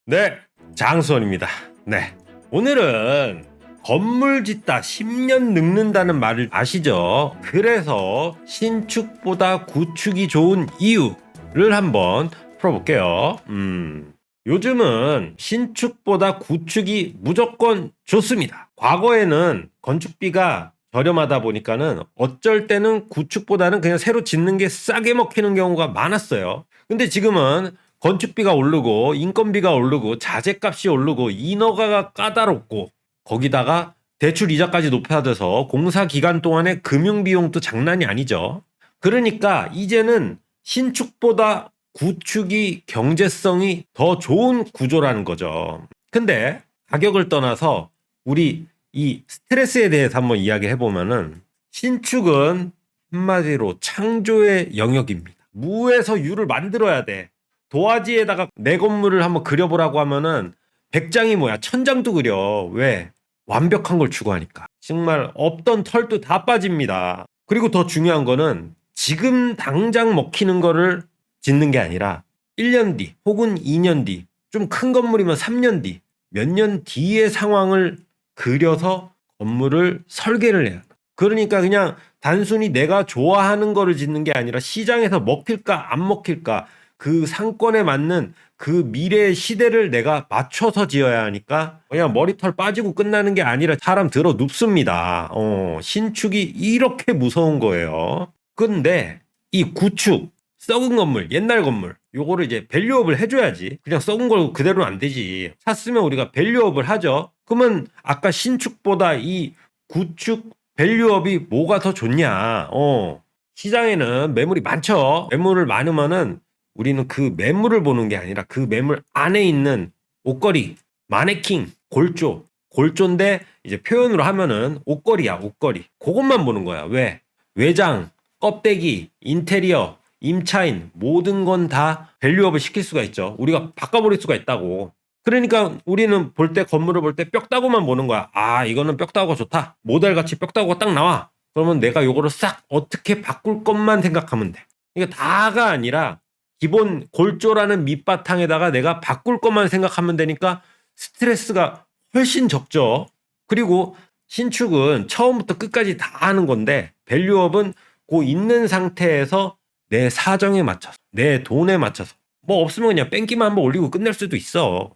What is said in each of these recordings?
네, 장수원입니다. 네, 오늘은 건물 짓다 10년 늙는다는 말을 아시죠? 그래서 신축보다 구축이 좋은 이유를 한번 풀어볼게요. 요즘은 신축보다 구축이 무조건 좋습니다. 과거에는 건축비가 저렴하다 보니까는 어쩔 때는 구축보다는 그냥 새로 짓는 게 싸게 먹히는 경우가 많았어요. 근데 지금은 건축비가 오르고 인건비가 오르고 자재값이 오르고 인허가가 까다롭고 거기다가 대출 이자까지 높아져서 공사 기간 동안의 금융비용도 장난이 아니죠. 그러니까 이제는 신축보다 구축이 경제성이 더 좋은 구조라는 거죠. 근데 가격을 떠나서 우리 이 스트레스에 대해서 한번 이야기해 보면은 신축은 한마디로 창조의 영역입니다. 무에서 유를 만들어야 돼. 도화지에다가 내 건물을 한번 그려보라고 하면은 100장이 뭐야 1000장도 그려. 왜? 완벽한 걸 추구하니까. 정말 없던 털도 다 빠집니다. 그리고 더 중요한 거는 지금 당장 먹히는 거를 짓는 게 아니라 1년 뒤 혹은 2년 뒤 좀 큰 건물이면 3년 뒤 몇 년 뒤의 상황을 그려서 건물을 설계를 해야 돼. 그러니까 그냥 단순히 내가 좋아하는 거를 짓는 게 아니라 시장에서 먹힐까 안 먹힐까 그 상권에 맞는 그 미래의 시대를 내가 맞춰서 지어야 하니까 그냥 머리털 빠지고 끝나는 게 아니라 사람 들어 눕습니다. 신축이 이렇게 무서운 거예요. 근데 이 구축, 썩은 건물, 옛날 건물 요거를 이제 밸류업을 해줘야지. 그냥 썩은 걸 그대로는 안 되지. 샀으면 우리가 밸류업을 하죠. 그러면 아까 신축보다 이 구축 밸류업이 뭐가 더 좋냐? 시장에는 매물이 많죠. 매물을 많으면은 우리는 그 매물을 보는 게 아니라 그 매물 안에 있는 옷걸이, 마네킹, 골조. 골조인데 이제 표현으로 하면은 옷걸이야, 옷걸이. 그것만 보는 거야. 왜? 외장, 껍데기, 인테리어, 임차인 모든 건 다 밸류업을 시킬 수가 있죠. 우리가 바꿔버릴 수가 있다고. 그러니까 우리는 볼 때 건물을 볼 때 뼈다구만 보는 거야. 아, 이거는 뼈다구가 좋다. 모델같이 뼈다구가 딱 나와. 그러면 내가 요거를 싹 어떻게 바꿀 것만 생각하면 돼. 이게 다가 아니라 기본 골조라는 밑바탕에다가 내가 바꿀 것만 생각하면 되니까 스트레스가 훨씬 적죠. 그리고 신축은 처음부터 끝까지 다 하는 건데 밸류업은 그 있는 상태에서 내 사정에 맞춰서 내 돈에 맞춰서 뭐 없으면 그냥 뺑기만 한번 올리고 끝낼 수도 있어.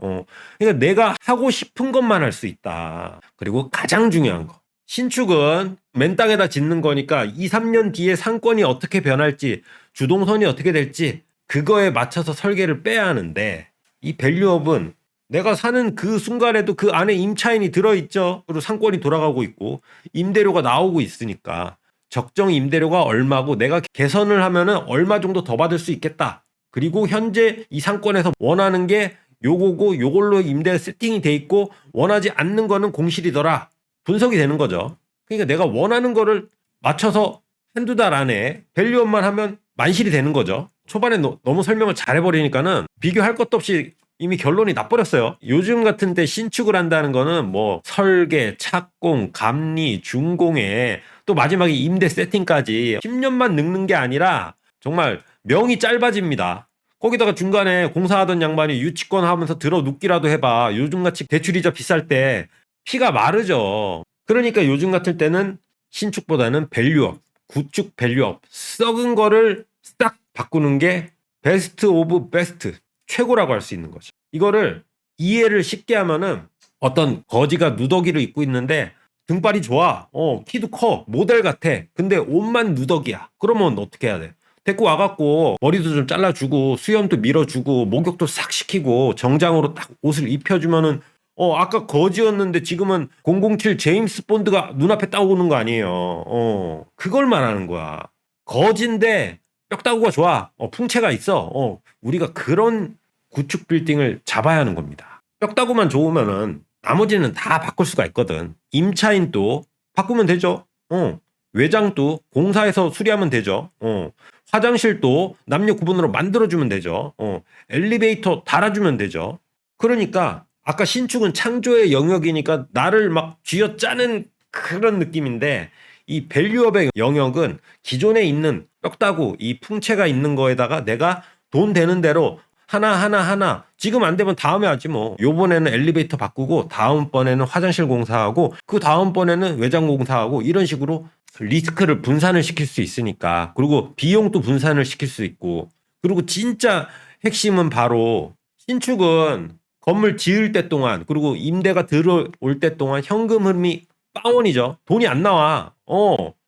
그러니까 내가 하고 싶은 것만 할 수 있다. 그리고 가장 중요한 거. 신축은 맨 땅에다 짓는 거니까 2, 3년 뒤에 상권이 어떻게 변할지 주동선이 어떻게 될지 그거에 맞춰서 설계를 빼야 하는데 이 밸류업은 내가 사는 그 순간에도 그 안에 임차인이 들어있죠. 그리고 상권이 돌아가고 있고 임대료가 나오고 있으니까 적정 임대료가 얼마고 내가 개선을 하면은 얼마 정도 더 받을 수 있겠다. 그리고 현재 이 상권에서 원하는 게 요거고 요걸로 임대 세팅이 돼 있고 원하지 않는 거는 공실이더라. 분석이 되는 거죠. 그러니까 내가 원하는 거를 맞춰서 한두 달 안에 밸류업만 하면 만실이 되는 거죠. 초반에 너무 설명을 잘해버리니까는 비교할 것도 없이 이미 결론이 나버렸어요. 요즘 같은 때 신축을 한다는 거는 뭐 설계, 착공, 감리, 준공에 또 마지막에 임대 세팅까지 10년만 늙는 게 아니라 정말 명이 짧아집니다. 거기다가 중간에 공사하던 양반이 유치권 하면서 들어 눕기라도 해봐. 요즘같이 대출이자 비쌀 때 피가 마르죠. 그러니까 요즘 같을 때는 신축보다는 밸류업, 구축 밸류업, 썩은 거를 싹 바꾸는 게 베스트 오브 베스트, 최고라고 할 수 있는 거죠. 이거를 이해를 쉽게 하면은 어떤 거지가 누더기를 입고 있는데 등발이 좋아. 키도 커. 모델 같아. 근데 옷만 누더기야. 그러면 어떻게 해야 돼? 데리고 와갖고 머리도 좀 잘라주고 수염도 밀어주고 목욕도 싹 시키고 정장으로 딱 옷을 입혀주면은 아까 거지였는데 지금은 007 제임스 본드가 눈앞에 딱 오는 거 아니에요. 그걸 말하는 거야. 거진데 뼈다구가 좋아. 풍채가 있어. 우리가 그런 구축 빌딩을 잡아야 하는 겁니다. 뼈다구만 좋으면은 나머지는 다 바꿀 수가 있거든. 임차인도 바꾸면 되죠. 외장도 공사해서 수리하면 되죠. 화장실도 남녀 구분으로 만들어주면 되죠. 엘리베이터 달아주면 되죠. 그러니까 아까 신축은 창조의 영역이니까 나를 막 쥐어짜는 그런 느낌인데 이 밸류업의 영역은 기존에 있는 뼈다구 이 풍채가 있는 거에다가 내가 돈 되는 대로 하나 지금 안 되면 다음에 하지 뭐. 요번에는 엘리베이터 바꾸고 다음번에는 화장실 공사하고 그 다음번에는 외장 공사하고 이런 식으로 리스크를 분산을 시킬 수 있으니까. 그리고 비용도 분산을 시킬 수 있고. 그리고 진짜 핵심은 바로 신축은 건물 지을 때 동안 그리고 임대가 들어올 때 동안 현금 흐름이 빵원이죠. 돈이 안 나와.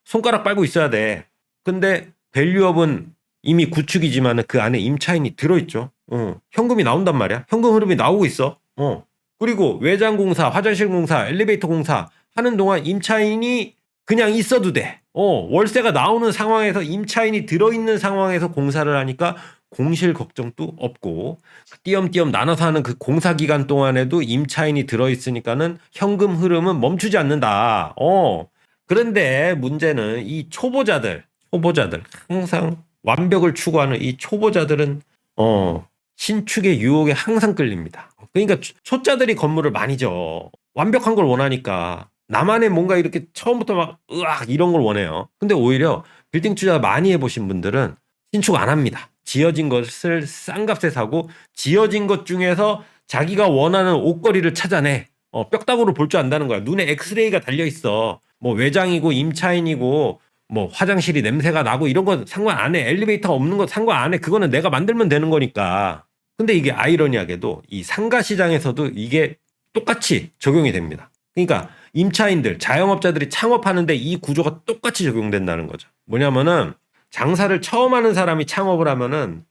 손가락 빨고 있어야 돼. 근데 밸류업은 이미 구축이지만 그 안에 임차인이 들어있죠. 현금이 나온단 말이야. 현금 흐름이 나오고 있어. 그리고 외장 공사, 화장실 공사, 엘리베이터 공사 하는 동안 임차인이 그냥 있어도 돼. 월세가 나오는 상황에서 임차인이 들어있는 상황에서 공사를 하니까 공실 걱정도 없고 띄엄띄엄 나눠서 하는 그 공사 기간 동안에도 임차인이 들어있으니까는 현금 흐름은 멈추지 않는다. 그런데 문제는 이 초보자들 항상 완벽을 추구하는 이 초보자들은 신축의 유혹에 항상 끌립니다. 그러니까 초짜들이 건물을 많이 져. 완벽한 걸 원하니까. 나만의 뭔가 이렇게 처음부터 막 으악 이런 걸 원해요. 근데 오히려 빌딩 투자 많이 해보신 분들은 신축 안 합니다. 지어진 것을 싼 값에 사고 지어진 것 중에서 자기가 원하는 옷걸이를 찾아내. 뼈다구로 볼 줄 안다는 거야. 눈에 엑스레이가 달려있어. 뭐 외장이고 임차인이고 뭐 화장실이 냄새가 나고 이런 거 상관 안 해. 엘리베이터 없는 거 상관 안 해. 그거는 내가 만들면 되는 거니까. 근데 이게 아이러니하게도 이 상가 시장에서도 이게 똑같이 적용이 됩니다. 그러니까 임차인들, 자영업자들이 창업하는데 이 구조가 똑같이 적용된다는 거죠. 뭐냐면은 장사를 처음 하는 사람이 창업을 하면은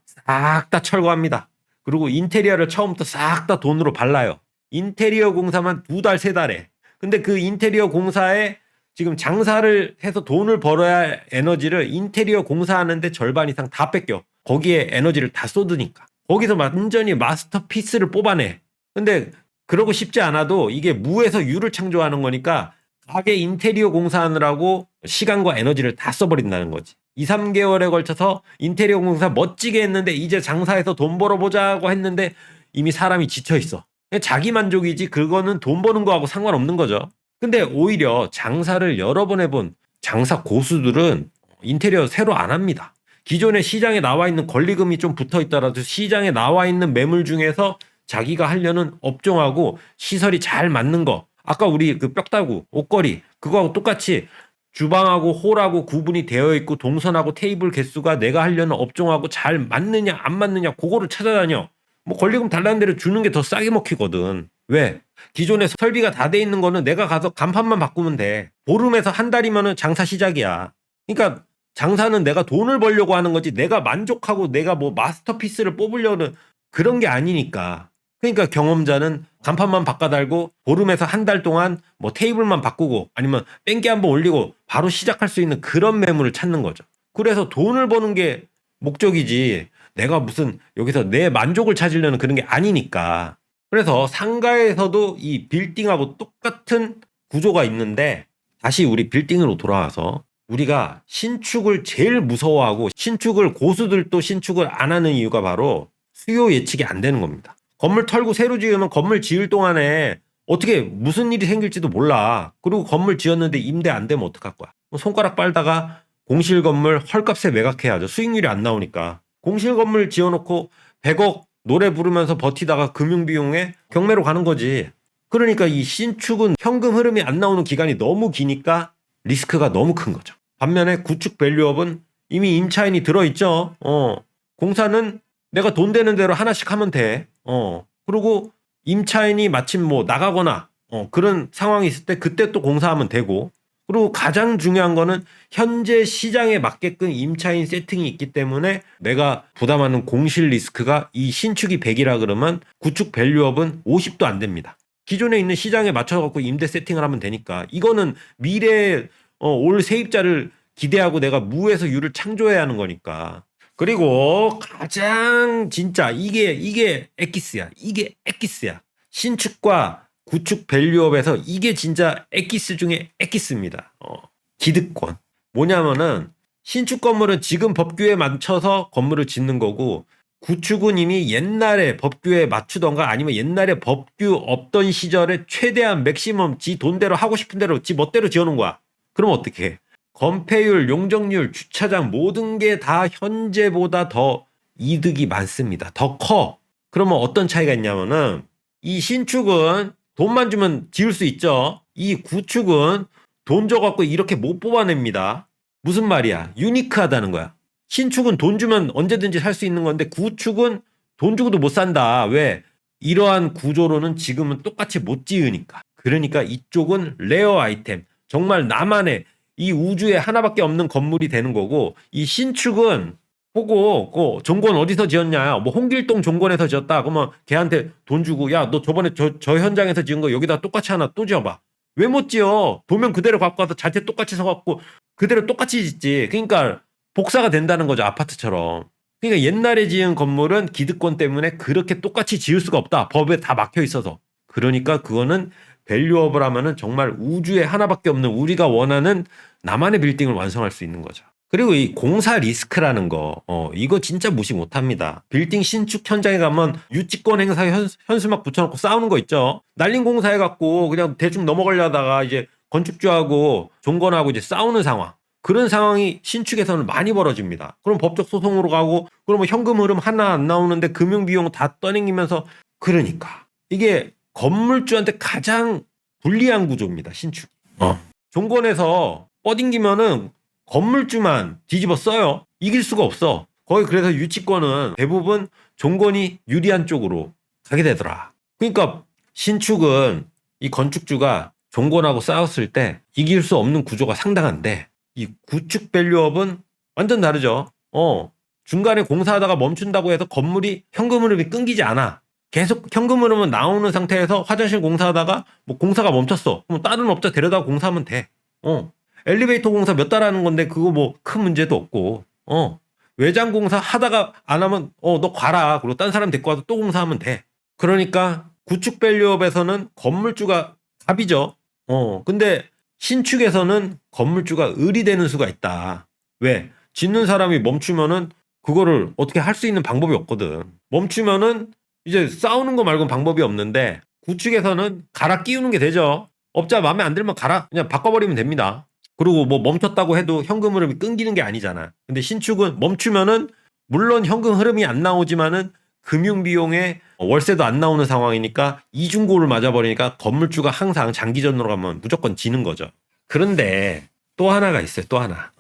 싹 다 철거합니다. 그리고 인테리어를 처음부터 싹 다 돈으로 발라요. 인테리어 공사만 2달, 3달에. 근데 그 인테리어 공사에 지금 장사를 해서 돈을 벌어야 할 에너지를 인테리어 공사하는데 절반 이상 다 뺏겨. 거기에 에너지를 다 쏟으니까. 거기서 완전히 마스터피스를 뽑아내. 근데 그러고 싶지 않아도 이게 무에서 유를 창조하는 거니까 가게 인테리어 공사하느라고 시간과 에너지를 다 써버린다는 거지. 2, 3개월에 걸쳐서 인테리어 공사 멋지게 했는데 이제 장사해서 돈 벌어보자고 했는데 이미 사람이 지쳐있어. 자기 만족이지 그거는 돈 버는 거하고 상관없는 거죠. 근데 오히려 장사를 여러 번 해본 장사 고수들은 인테리어 새로 안 합니다. 기존에 시장에 나와 있는 권리금이 좀 붙어 있더라도 시장에 나와 있는 매물 중에서 자기가 하려는 업종하고 시설이 잘 맞는 거. 아까 우리 그 뼈다구, 옷걸이 그거하고 똑같이 주방하고 홀하고 구분이 되어 있고 동선하고 테이블 개수가 내가 하려는 업종하고 잘 맞느냐 안 맞느냐 그거를 찾아다녀. 뭐 권리금 달라는 대로 주는 게 더 싸게 먹히거든. 왜? 기존에 설비가 다 돼 있는 거는 내가 가서 간판만 바꾸면 돼. 보름에서 한 달이면은 장사 시작이야. 그러니까 장사는 내가 돈을 벌려고 하는 거지 내가 만족하고 내가 뭐 마스터피스를 뽑으려는 그런 게 아니니까. 그러니까 경험자는 간판만 바꿔달고 보름에서 한 달 동안 뭐 테이블만 바꾸고 아니면 뺑기 한번 올리고 바로 시작할 수 있는 그런 매물을 찾는 거죠. 그래서 돈을 버는 게 목적이지 내가 무슨 여기서 내 만족을 찾으려는 그런 게 아니니까. 그래서 상가에서도 이 빌딩하고 똑같은 구조가 있는데 다시 우리 빌딩으로 돌아와서 우리가 신축을 제일 무서워하고 신축을 고수들도 신축을 안 하는 이유가 바로 수요 예측이 안 되는 겁니다. 건물 털고 새로 지으면 건물 지을 동안에 어떻게 무슨 일이 생길지도 몰라. 그리고 건물 지었는데 임대 안 되면 어떡할 거야. 손가락 빨다가 공실 건물 헐값에 매각해야죠. 수익률이 안 나오니까. 공실 건물 지어놓고 100억 노래 부르면서 버티다가 금융비용에 경매로 가는 거지. 그러니까 이 신축은 현금 흐름이 안 나오는 기간이 너무 기니까 리스크가 너무 큰 거죠. 반면에 구축 밸류업은 이미 임차인이 들어있죠. 공사는 내가 돈 되는 대로 하나씩 하면 돼. 그리고 임차인이 마침 뭐 나가거나 그런 상황이 있을 때 그때 또 공사하면 되고. 그리고 가장 중요한 거는 현재 시장에 맞게끔 임차인 세팅이 있기 때문에 내가 부담하는 공실 리스크가 이 신축이 100이라 그러면 구축 밸류업은 50도 안 됩니다. 기존에 있는 시장에 맞춰갖고 임대 세팅을 하면 되니까 이거는 미래에 올 세입자를 기대하고 내가 무에서 유를 창조해야 하는 거니까. 그리고 가장 진짜 이게 엑기스야. 이게 엑기스야. 신축과 구축 밸류업에서 이게 진짜 엑기스 중에 엑기스입니다. 기득권. 뭐냐면은 신축 건물은 지금 법규에 맞춰서 건물을 짓는 거고 구축은 이미 옛날에 법규에 맞추던가 아니면 옛날에 법규 없던 시절에 최대한 맥시멈 지 돈대로 하고 싶은 대로 지 멋대로 지어놓은 거야. 그럼 어떻게 해? 건폐율, 용적률, 주차장 모든 게 다 현재보다 더 이득이 많습니다. 더 커. 그러면 어떤 차이가 있냐면은 이 신축은 돈만 주면 지을 수 있죠. 이 구축은 돈 줘갖고 이렇게 못 뽑아냅니다. 무슨 말이야? 유니크하다는 거야. 신축은 돈 주면 언제든지 살 수 있는 건데 구축은 돈 주고도 못 산다. 왜? 이러한 구조로는 지금은 똑같이 못 지으니까. 그러니까 이쪽은 레어 아이템. 정말 나만의 이 우주에 하나밖에 없는 건물이 되는 거고, 이 신축은 보고 그 종건 어디서 지었냐, 뭐 홍길동 종건에서 지었다. 그러면 걔한테 돈 주고, 야 너 저번에 저 현장에서 지은 거 여기다 똑같이 하나 또 지어봐. 왜 못 지어? 도면 그대로 갖고 와서 자체 똑같이 서갖고 그대로 똑같이 짓지. 그러니까 복사가 된다는 거죠, 아파트처럼. 그러니까 옛날에 지은 건물은 기득권 때문에 그렇게 똑같이 지을 수가 없다. 법에 다 막혀 있어서. 그러니까 그거는 밸류업을 하면은 정말 우주에 하나밖에 없는 우리가 원하는 나만의 빌딩을 완성할 수 있는 거죠. 그리고 이 공사 리스크라는 거, 이거 진짜 무시 못 합니다. 빌딩 신축 현장에 가면 유치권 행사 현수막 붙여놓고 싸우는 거 있죠. 날린 공사해갖고 그냥 대충 넘어가려다가 이제 건축주하고 종건하고 이제 싸우는 상황. 그런 상황이 신축에서는 많이 벌어집니다. 그럼 법적 소송으로 가고, 그러면 현금 흐름 하나 안 나오는데 금융비용 다 떠넘기면서, 그러니까 이게 건물주한테 가장 불리한 구조입니다, 신축. 종건에서 뻗ing기면은 건물주만 뒤집어 써요. 이길 수가 없어. 거의 그래서 유치권은 대부분 종건이 유리한 쪽으로 가게 되더라. 그러니까 신축은 이 건축주가 종건하고 싸웠을 때 이길 수 없는 구조가 상당한데, 이 구축 밸류업은 완전 다르죠. 중간에 공사하다가 멈춘다고 해서 건물이 현금 흐름이 끊기지 않아. 계속 현금 흐름은 나오는 상태에서 화장실 공사하다가 뭐 공사가 멈췄어. 그럼 다른 업자 데려다 공사하면 돼. 엘리베이터 공사 몇 달 하는 건데 그거 뭐 큰 문제도 없고. 외장 공사 하다가 안 하면 너 가라. 그리고 딴 사람 데리고 와서 또 공사하면 돼. 그러니까 구축 밸류업에서는 건물주가 갑이죠. 근데 신축에서는 건물주가 을이 되는 수가 있다. 왜? 짓는 사람이 멈추면은 그거를 어떻게 할 수 있는 방법이 없거든. 멈추면은 이제 싸우는 거 말고는 방법이 없는데, 구축에서는 갈아 끼우는 게 되죠. 업자 마음에 안 들면 갈아 그냥 바꿔버리면 됩니다. 그리고 뭐 멈췄다고 해도 현금 흐름이 끊기는 게 아니잖아. 근데 신축은 멈추면은 물론 현금 흐름이 안 나오지만은 금융비용에 월세도 안 나오는 상황이니까 이중고를 맞아버리니까 건물주가 항상 장기전으로 가면 무조건 지는 거죠. 그런데 또 하나가 있어요. 또 하나.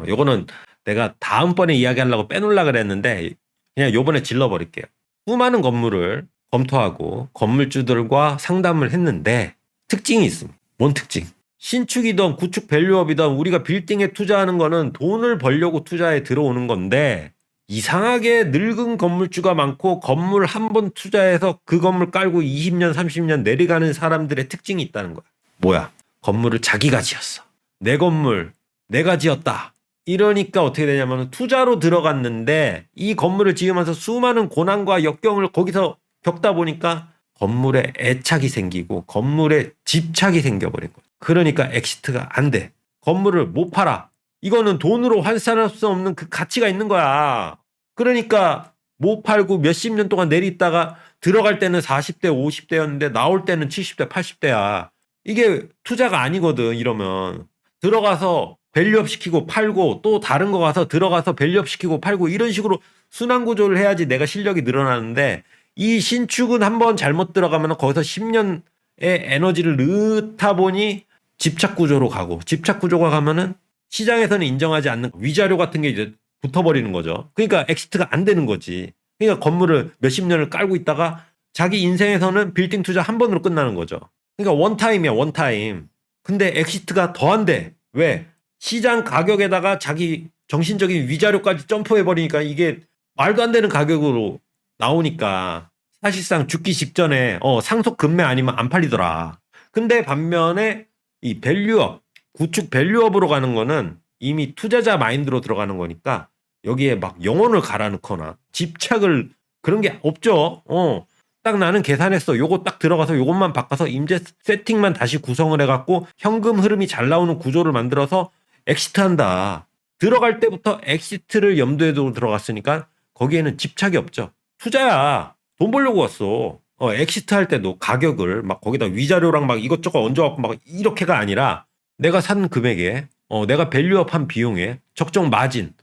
요거는 내가 다음번에 이야기하려고 빼놓으려고 그랬는데 그냥 요번에 질러버릴게요. 수많은 건물을 검토하고 건물주들과 상담을 했는데 특징이 있습니다. 뭔 특징? 신축이든 구축 밸류업이든 우리가 빌딩에 투자하는 거는 돈을 벌려고 투자에 들어오는 건데, 이상하게 늙은 건물주가 많고 건물 한 번 투자해서 그 건물 깔고 20년 30년 내려가는 사람들의 특징이 있다는 거야. 뭐야? 건물을 자기가 지었어. 내 건물 내가 지었다. 이러니까 어떻게 되냐면 투자로 들어갔는데 이 건물을 지으면서 수많은 고난과 역경을 거기서 겪다 보니까 건물에 애착이 생기고 건물에 집착이 생겨버린 거야. 그러니까 엑시트가 안 돼. 건물을 못 팔아. 이거는 돈으로 환산할 수 없는 그 가치가 있는 거야. 그러니까 못 팔고 몇십 년 동안 내리다가 들어갈 때는 40대 50대였는데 나올 때는 70대 80대야. 이게 투자가 아니거든. 이러면 들어가서 밸류업 시키고 팔고 또 다른 거 가서 들어가서 밸류업 시키고 팔고 이런 식으로 순환 구조를 해야지 내가 실력이 늘어나는데, 이 신축은 한번 잘못 들어가면 거기서 10년의 에너지를 넣다 보니 집착 구조로 가고, 집착 구조가 가면은 시장에서는 인정하지 않는 위자료 같은 게 이제 붙어버리는 거죠. 그러니까 엑시트가 안 되는 거지. 그러니까 건물을 몇십 년을 깔고 있다가 자기 인생에서는 빌딩 투자 한 번으로 끝나는 거죠. 그러니까 원타임이야, 원타임. 근데 엑시트가 더 안 돼. 왜? 시장 가격에다가 자기 정신적인 위자료까지 점프해버리니까 이게 말도 안 되는 가격으로 나오니까 사실상 죽기 직전에 상속 급매 아니면 안 팔리더라. 근데 반면에 이 밸류업, 구축 밸류업으로 가는 거는 이미 투자자 마인드로 들어가는 거니까 여기에 막 영혼을 갈아넣거나 집착을 그런 게 없죠. 딱 나는 계산했어. 요거 딱 들어가서 요것만 바꿔서 임대 세팅만 다시 구성을 해갖고 현금 흐름이 잘 나오는 구조를 만들어서 엑시트한다. 들어갈 때부터 엑시트를 염두에 두고 들어갔으니까 거기에는 집착이 없죠. 투자야. 돈 벌려고 왔어. 엑시트 할 때도 가격을 막 거기다 위자료랑 막 이것저것 얹어갖고 막 이렇게가 아니라 내가 산 금액에 내가 밸류업 한 비용에 적정 마진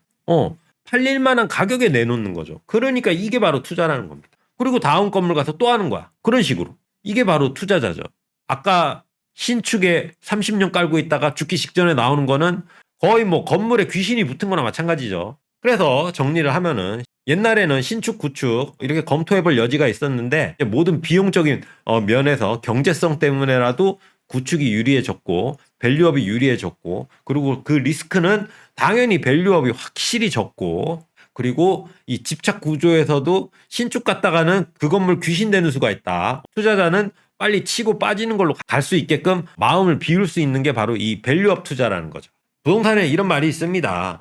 팔릴 만한 가격에 내놓는 거죠. 그러니까 이게 바로 투자라는 겁니다. 그리고 다음 건물 가서 또 하는 거야. 그런 식으로. 이게 바로 투자자죠. 아까 신축에 30년 깔고 있다가 죽기 직전에 나오는 거는 거의 뭐 건물에 귀신이 붙은 거나 마찬가지죠. 그래서 정리를 하면은 옛날에는 신축, 구축 이렇게 검토해볼 여지가 있었는데 모든 비용적인 면에서 경제성 때문에라도 구축이 유리해졌고 밸류업이 유리해졌고 그리고 그 리스크는 당연히 밸류업이 확실히 적고 그리고 이 집착 구조에서도 신축 갔다가는 그 건물 귀신 되는 수가 있다. 투자자는 빨리 치고 빠지는 걸로 갈 수 있게끔 마음을 비울 수 있는 게 바로 이 밸류업 투자라는 거죠. 부동산에 이런 말이 있습니다.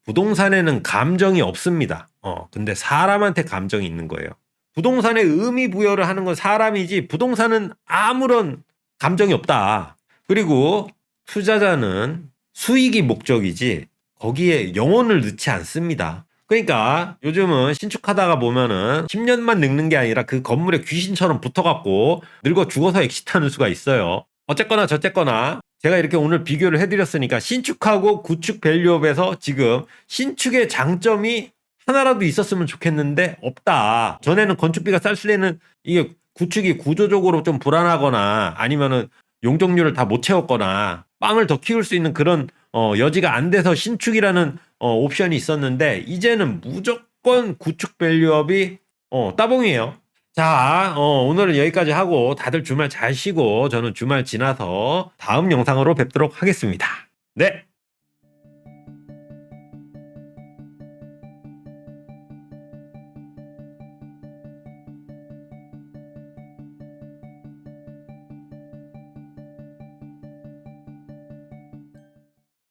부동산에는 감정이 없습니다. 근데 사람한테 감정이 있는 거예요. 부동산에 의미 부여를 하는 건 사람이지 부동산은 아무런 감정이 없다. 그리고 투자자는 수익이 목적이지 거기에 영혼을 넣지 않습니다. 그러니까 요즘은 신축하다가 보면은 10년만 늙는 게 아니라 그 건물에 귀신처럼 붙어갖고 늙어 죽어서 엑시트하는 수가 있어요. 어쨌거나 저쨌거나 제가 이렇게 오늘 비교를 해드렸으니까 신축하고 구축 밸류업에서 지금 신축의 장점이 하나라도 있었으면 좋겠는데 없다. 전에는 건축비가 쌀수레는 이게 구축이 구조적으로 좀 불안하거나 아니면은 용적률을 다 못 채웠거나 빵을 더 키울 수 있는 그런 여지가 안 돼서 신축이라는 옵션이 있었는데 이제는 무조건 구축 밸류업이 따봉이에요. 자, 오늘은 여기까지 하고 다들 주말 잘 쉬고 저는 주말 지나서 다음 영상으로 뵙도록 하겠습니다. 네.